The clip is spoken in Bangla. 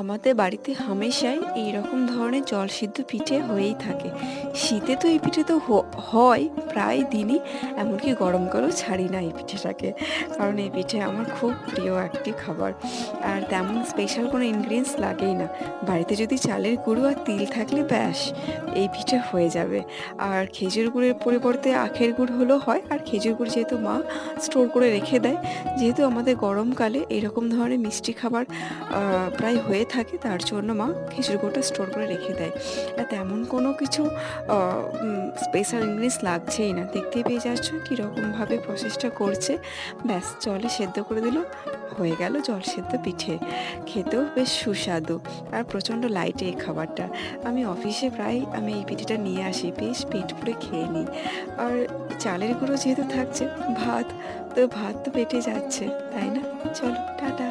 আমাদের বাড়িতে হামেশাই এইরকম ধরনের জলসিদ্ধ পিঠে হয়েই থাকে। শীতে তো এই পিঠে তো হয় প্রায় দিনই, এমনকি গরমকালেও ছাড়ি না এই পিঠেটাকে। কারণ এই পিঠে আমার খুব প্রিয় একটি খাবার। আর তেমন স্পেশাল কোনো ইনগ্রিডিয়েন্টস লাগেই না। বাড়িতে যদি চালের গুঁড়ো আর তিল থাকলে ব্যাস এই পিঠে হয়ে যাবে। আর খেজুর গুড়ের পরিবর্তে আখের গুড় হলেও হয়। আর খেজুর গুড় যেহেতু মা স্টোর করে রেখে দেয়, যেহেতু আমাদের গরমকালে এরকম ধরনের মিষ্টি খাবার প্রায় হয়ে থাকে, তার জন্য মা খেজুর গুঁড়োটা স্টোর করে রেখে দেয়। তেমন কোনো কিছু স্পেশাল ইনগ্রিডিয়েন্টস লাগছেই না। দেখতেই পেয়ে যাচ্ছ কীরকমভাবে প্রসেসটা করছে। ব্যাস জলে সেদ্ধ করে দিল, হয়ে গেল জল সেদ্ধ পিঠে। খেতেও বেশ সুস্বাদু আর প্রচণ্ড লাইটে এই খাবারটা। আমি অফিসে প্রায় এই পিঠেটা নিয়ে আসি, বেশ পেট পুরে খেয়ে নিই। আর চালের গুঁড়ো যেহেতু থাকছে, ভাত তো পেটে যাচ্ছে, তাই না? চলো টাটা।